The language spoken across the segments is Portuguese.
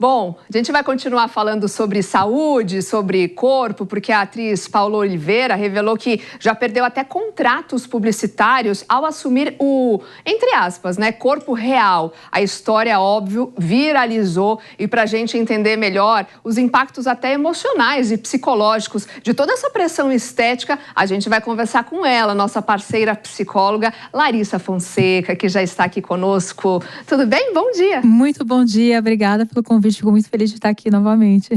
Bom, a gente vai continuar falando sobre saúde, sobre corpo, porque a atriz Paola Oliveira revelou que já perdeu até contratos publicitários ao assumir o, entre aspas, né, corpo real. A história, óbvio, viralizou e para a gente entender melhor os impactos até emocionais e psicológicos de toda essa pressão estética, a gente vai conversar com ela, nossa parceira psicóloga Larissa Fonseca, que já está aqui conosco. Tudo bem? Bom dia! Muito bom dia, obrigada pelo convite. Fico muito feliz de estar aqui novamente.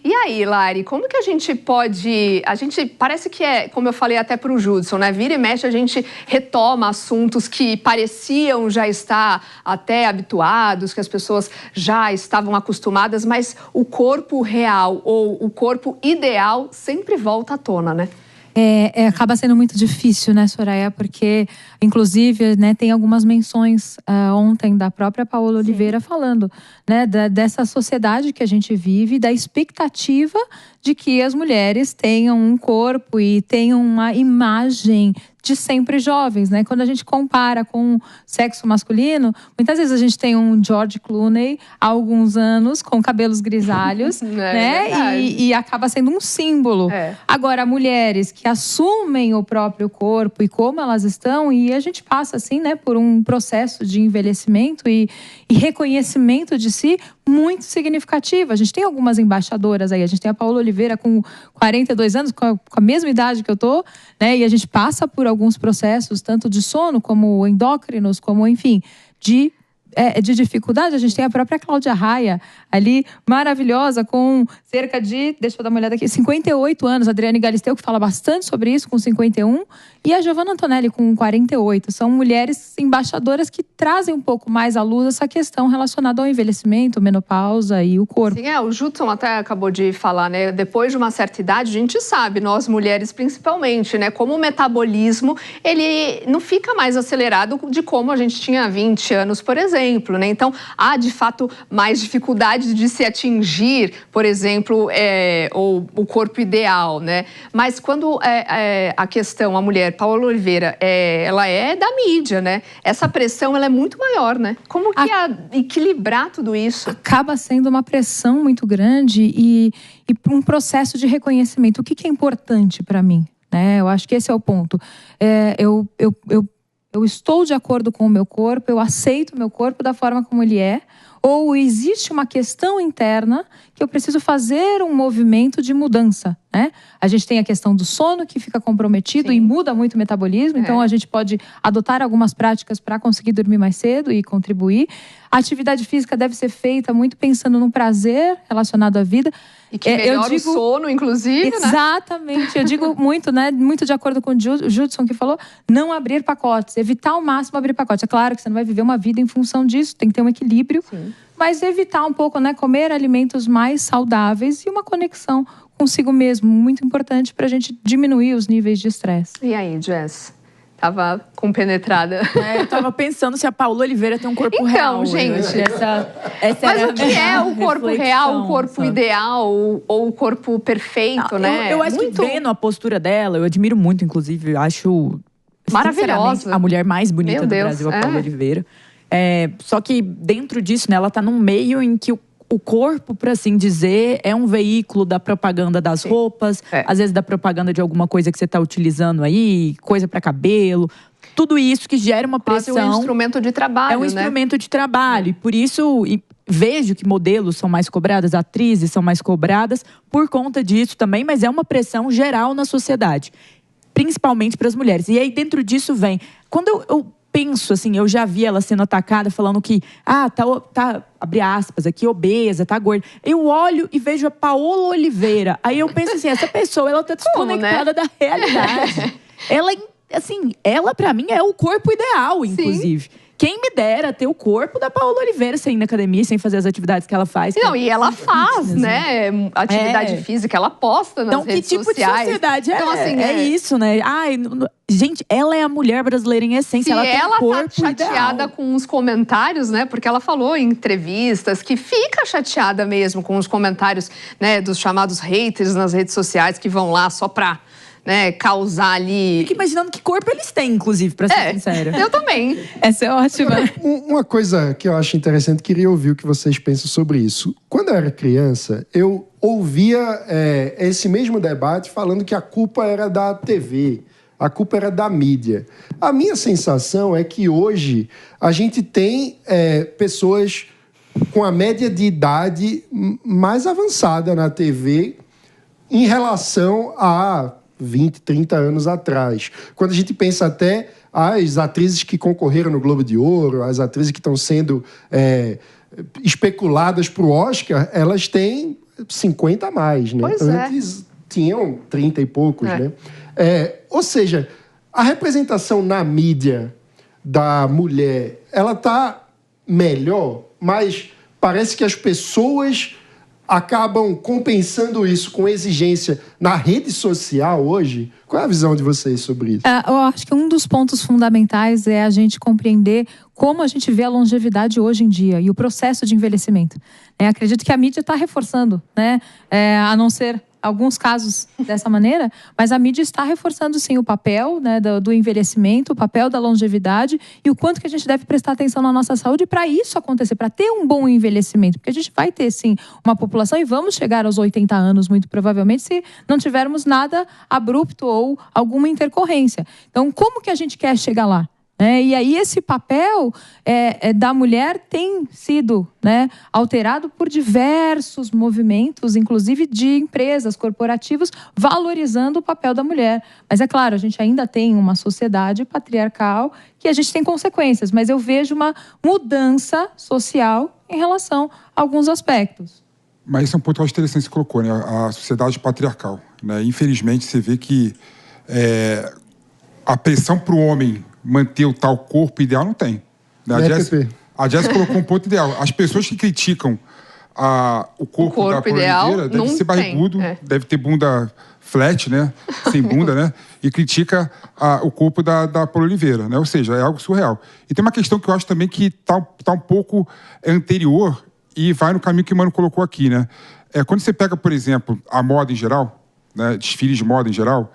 E aí, Lari, como que a gente pode... A gente parece que é, como eu falei até para o Judson, né? Vira e mexe, a gente retoma assuntos que pareciam já estar até habituados, que as pessoas já estavam acostumadas, mas o corpo real ou o corpo ideal sempre volta à tona, né? Acaba sendo muito difícil, né, Soraya? Porque, inclusive, né, tem algumas menções ontem da própria Paola Oliveira falando, né, dessa sociedade que a gente vive, da expectativa de que as mulheres tenham um corpo e tenham uma imagem de sempre jovens, né? Quando a gente compara com o sexo masculino, muitas vezes a gente tem um George Clooney há alguns anos com cabelos grisalhos, né? E acaba sendo um símbolo. Agora, mulheres que assumem o próprio corpo e como elas estão, e a gente passa assim, né, por um processo de envelhecimento e reconhecimento de si muito significativo. A gente tem algumas embaixadoras aí, a gente tem a Paola Oliveira com 42 anos, com a mesma idade que eu tô, né? E a gente passa por alguns processos, tanto de sono, como endócrinos, como, enfim, de dificuldade. A gente tem a própria Cláudia Raia ali, maravilhosa, com cerca de, deixa eu dar uma olhada aqui, 58 anos. A Adriane Galisteu, que fala bastante sobre isso, com 51. E a Giovanna Antonelli, com 48. São mulheres embaixadoras que trazem um pouco mais à luz essa questão relacionada ao envelhecimento, menopausa e o corpo. Sim, o Judson até acabou de falar, né? Depois de uma certa idade, a gente sabe, nós mulheres principalmente, né? Como o metabolismo, ele não fica mais acelerado de como a gente tinha 20 anos, por exemplo, né? Então, há, de fato, mais dificuldade de se atingir, por exemplo, o corpo ideal, né? Mas quando a questão, a mulher, Paola Oliveira, ela é da mídia, né? Essa pressão, ela é muito maior, né? Como que equilibrar tudo isso? Acaba sendo uma pressão muito grande e um processo de reconhecimento. O que é importante para mim, né? Eu acho que esse é o ponto. Eu estou de acordo com o meu corpo, eu aceito o meu corpo da forma como ele é, ou existe uma questão interna que eu preciso fazer um movimento de mudança, né? A gente tem a questão do sono que fica comprometido. Sim. E muda muito o metabolismo, então a gente pode adotar algumas práticas para conseguir dormir mais cedo e contribuir. A atividade física deve ser feita muito pensando no prazer relacionado à vida. E que melhora o sono, inclusive, exatamente, né? Eu digo muito, né? Muito de acordo com o Judson, que falou, não abrir pacotes, evitar ao máximo abrir pacotes. É claro que você não vai viver uma vida em função disso, tem que ter um equilíbrio. Sim. Mas evitar um pouco, né? Comer alimentos mais saudáveis e uma conexão consigo mesmo, muito importante para a gente diminuir os níveis de estresse. E aí, Jess? Tava compenetrada. Eu tava pensando se a Paola Oliveira tem um corpo real. Então, gente, mas o que é o corpo real, o corpo ideal ou o corpo perfeito, né? Eu acho que vendo a postura dela, eu admiro muito, inclusive, acho maravilhosa, a mulher mais bonita do Brasil, a Paola Oliveira. Só que dentro disso, né, ela tá num meio em que o corpo, por assim dizer, é um veículo da propaganda das roupas, às vezes da propaganda de alguma coisa que você está utilizando aí, coisa para cabelo. Tudo isso que gera uma pressão. É um instrumento de trabalho, É um instrumento de trabalho. E por isso, vejo que modelos são mais cobradas, atrizes são mais cobradas por conta disso também, mas é uma pressão geral na sociedade, principalmente para as mulheres. E aí, dentro disso vem... Quando eu penso, assim, eu já vi ela sendo atacada, falando que, tá, abre aspas aqui, obesa, tá gorda. Eu olho e vejo a Paola Oliveira. Aí eu penso assim, essa pessoa, ela tá desconectada da realidade. Ela pra mim é o corpo ideal, inclusive. Sim. Quem me dera ter o corpo da Paola Oliveira sem ir na academia, sem fazer as atividades que ela faz. Não, e ela faz, né? Atividade física, ela posta nas redes sociais. Então, que tipo de sociedade é isso, né? Gente, ela é a mulher brasileira em essência. Ela tem um corpo tá chateada ideal. Com os comentários, né? Porque ela falou em entrevistas que fica chateada mesmo com os comentários, né? Dos chamados haters nas redes sociais que vão lá só pra né, causar ali... Fico imaginando que corpo eles têm, inclusive, pra ser sincera. Eu também. Essa é ótima. Uma coisa que eu acho interessante, queria ouvir o que vocês pensam sobre isso. Quando eu era criança, eu ouvia esse mesmo debate falando que a culpa era da TV, a culpa era da mídia. A minha sensação é que hoje a gente tem pessoas com a média de idade mais avançada na TV em relação a 20, 30 anos atrás. Quando a gente pensa até as atrizes que concorreram no Globo de Ouro, as atrizes que estão sendo especuladas para o Oscar, elas têm 50 a mais, né? Pois Antes tinham 30 e poucos, né? Ou seja, a representação na mídia da mulher, ela está melhor, mas parece que as pessoas acabam compensando isso com exigência na rede social hoje. Qual é a visão de vocês sobre isso? Eu acho que um dos pontos fundamentais é a gente compreender como a gente vê a longevidade hoje em dia e o processo de envelhecimento. Acredito que a mídia está reforçando, né? A não ser alguns casos dessa maneira, mas a mídia está reforçando sim o papel, né, do envelhecimento, o papel da longevidade e o quanto que a gente deve prestar atenção na nossa saúde para isso acontecer, para ter um bom envelhecimento, porque a gente vai ter sim uma população e vamos chegar aos 80 anos muito provavelmente se não tivermos nada abrupto ou alguma intercorrência. Então, como que a gente quer chegar lá? E aí esse papel da mulher tem sido, né, alterado por diversos movimentos, inclusive de empresas, corporativos, valorizando o papel da mulher. Mas é claro, a gente ainda tem uma sociedade patriarcal que a gente tem consequências, mas eu vejo uma mudança social em relação a alguns aspectos. Mas isso é um ponto interessante que você colocou, né? A sociedade patriarcal, né? Infelizmente, você vê que a pressão para o homem manter o tal corpo ideal não tem. Né? A Jéssica colocou um ponto ideal. As pessoas que criticam o corpo da Paula Oliveira devem ser barrigudo, deve ter bunda flat, né? Sem bunda, né? E critica o corpo da Paula Oliveira, né? Ou seja, é algo surreal. E tem uma questão que eu acho também que tá um pouco anterior e vai no caminho que o Mano colocou aqui, né? Quando você pega, por exemplo, a moda em geral, né? Desfiles de moda em geral,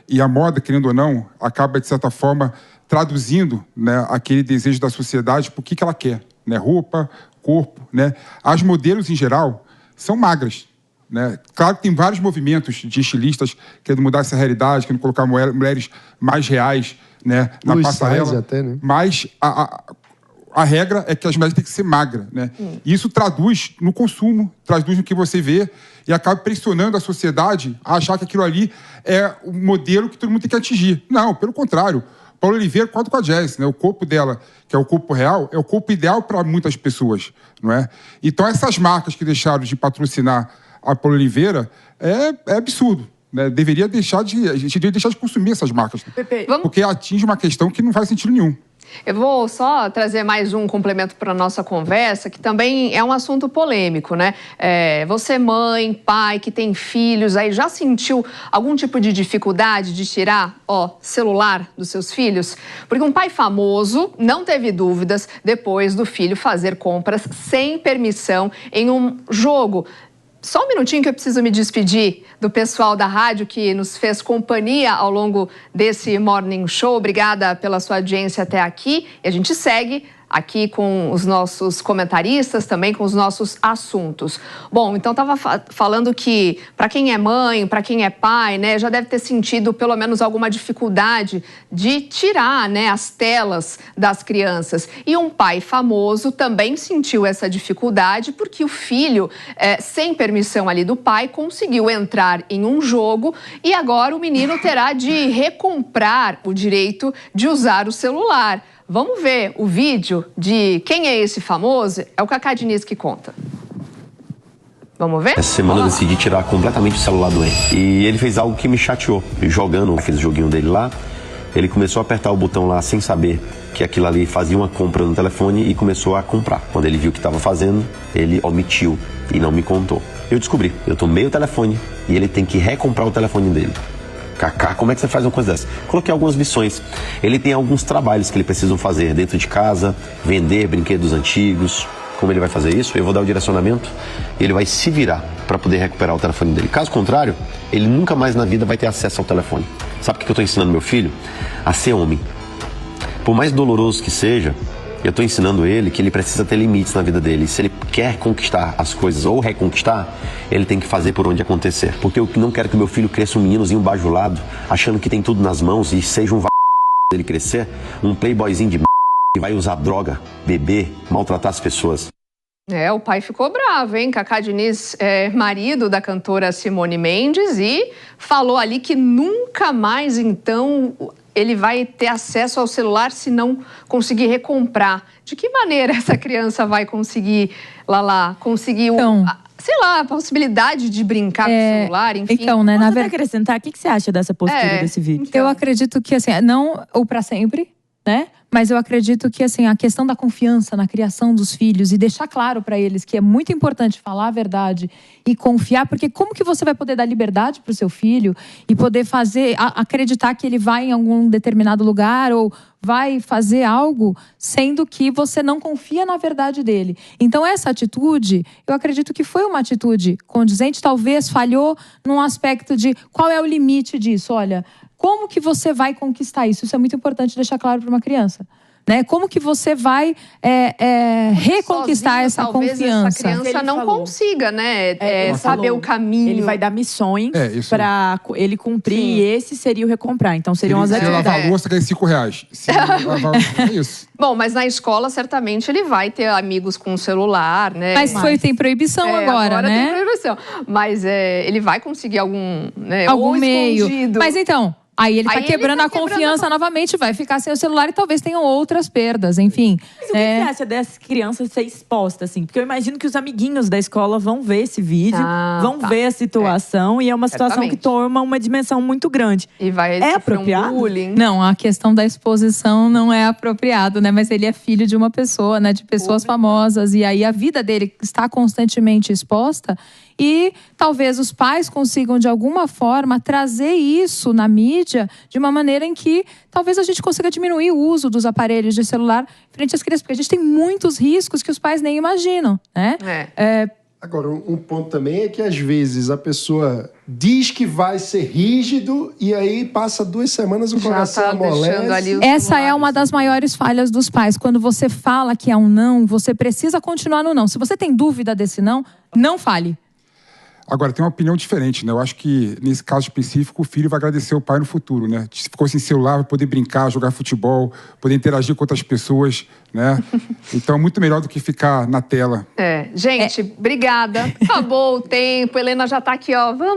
e a moda, querendo ou não, acaba, de certa forma, traduzindo, né, aquele desejo da sociedade por que ela quer, né? Roupa, corpo, né? As modelos, em geral, são magras, né? Claro que tem vários movimentos de estilistas querendo mudar essa realidade, querendo colocar mulheres mais reais, né, na passarela. Até, né? Mas a regra é que as mulheres têm que ser magras, né? E isso traduz no consumo, traduz no que você vê e acaba pressionando a sociedade a achar que aquilo ali é o modelo que todo mundo tem que atingir. Não, pelo contrário. Paula Oliveira conta com a Jess, né? O corpo dela, que é o corpo real, é o corpo ideal para muitas pessoas, não é? Então, essas marcas que deixaram de patrocinar a Paula Oliveira é absurdo, né? A gente deveria deixar de consumir essas marcas, né? Porque atinge uma questão que não faz sentido nenhum. Eu vou só trazer mais um complemento para a nossa conversa, que também é um assunto polêmico, né? Você, mãe, pai, que tem filhos, aí já sentiu algum tipo de dificuldade de tirar, celular dos seus filhos? Porque um pai famoso não teve dúvidas depois do filho fazer compras sem permissão em um jogo. Só um minutinho que eu preciso me despedir do pessoal da rádio que nos fez companhia ao longo desse Morning Show. Obrigada pela sua audiência até aqui. E a gente segue aqui com os nossos comentaristas, também com os nossos assuntos. Bom, então estava falando que para quem é mãe, para quem é pai, né, já deve ter sentido pelo menos alguma dificuldade de tirar, né, as telas das crianças. E um pai famoso também sentiu essa dificuldade porque o filho, sem permissão ali do pai, conseguiu entrar em um jogo e agora o menino terá de recomprar o direito de usar o celular. Vamos ver o vídeo de quem é esse famoso? É o Cacá Diniz que conta. Vamos ver? Essa semana eu decidi tirar completamente o celular do Henry. E ele fez algo que me chateou. Jogando aquele joguinho dele lá, ele começou a apertar o botão lá sem saber que aquilo ali fazia uma compra no telefone e começou a comprar. Quando ele viu o que estava fazendo, ele omitiu e não me contou. Eu descobri, eu tomei o telefone e ele tem que recomprar o telefone dele. Cacá, como é que você faz uma coisa dessa? Coloquei algumas missões. Ele tem alguns trabalhos que ele precisa fazer dentro de casa, vender brinquedos antigos. Como ele vai fazer isso? Eu vou dar o direcionamento e ele vai se virar. para poder recuperar o telefone dele. Caso contrário, ele nunca mais na vida vai ter acesso ao telefone. Sabe o que eu estou ensinando meu filho? A ser homem. Por mais doloroso que seja, eu estou ensinando ele que ele precisa ter limites na vida dele. Se ele quer conquistar as coisas ou reconquistar, ele tem que fazer por onde acontecer. Porque eu não quero que meu filho cresça um meninozinho bajulado, achando que tem tudo nas mãos e seja um dele crescer, um playboyzinho de que vai usar droga, beber, maltratar as pessoas. O pai ficou bravo, hein? Cacá Diniz é marido da cantora Simone Mendes e falou ali que nunca mais, então, ele vai ter acesso ao celular se não conseguir recomprar. De que maneira essa criança vai conseguir, Lala, sei lá, a possibilidade de brincar com o celular, enfim? Então, né, na verdade, acrescentar, o que você acha dessa postura desse vídeo? Eu acredito que, assim, não ou para sempre, né? Mas eu acredito que, assim, a questão da confiança na criação dos filhos e deixar claro para eles que é muito importante falar a verdade e confiar, porque como que você vai poder dar liberdade para o seu filho e poder acreditar que ele vai em algum determinado lugar ou vai fazer algo, sendo que você não confia na verdade dele. Então, essa atitude, eu acredito que foi uma atitude condizente, talvez falhou num aspecto de qual é o limite disso. Olha, como que você vai conquistar isso? Isso é muito importante deixar claro para uma criança. Né? Como que você vai reconquistar essa confiança? Essa criança não consiga, né? Saber o caminho. Ele vai dar missões para ele cumprir e esse seria o recomprar. Então seriam as atividades. Se lavar a louça, ganha R$5. Se lavar, é isso. Bom, mas na escola, certamente, ele vai ter amigos com celular, né? Mas tem proibição agora, né? Tem proibição. Mas ele vai conseguir algum meio. Escondido. Mas então... Aí ele tá quebrando a confiança novamente, vai ficar sem o celular e talvez tenham outras perdas, enfim. Mas o que você acha dessa criança ser exposta, assim? Porque eu imagino que os amiguinhos da escola vão ver esse vídeo, vão ver a situação e é uma situação que toma uma dimensão muito grande. E vai apropriado? Bullying. Não, a questão da exposição não é apropriado, né? Mas ele é filho de uma pessoa, né? De pessoas famosas e aí a vida dele está constantemente exposta. E talvez os pais consigam, de alguma forma, trazer isso na mídia de uma maneira em que talvez a gente consiga diminuir o uso dos aparelhos de celular frente às crianças. Porque a gente tem muitos riscos que os pais nem imaginam, né? Agora, um ponto também é que, às vezes, a pessoa diz que vai ser rígido e aí passa 2 semanas o coração amolece. Essa é uma das maiores falhas dos pais. Quando você fala que é um não, você precisa continuar no não. Se você tem dúvida desse não, não fale. Agora, tem uma opinião diferente, né? Eu acho que, nesse caso específico, o filho vai agradecer o pai no futuro, né? Se ficou sem celular, vai poder brincar, jogar futebol, poder interagir com outras pessoas, né? Então, muito melhor do que ficar na tela. Gente, obrigada. Acabou o tempo. Helena já tá aqui, ó. Vamos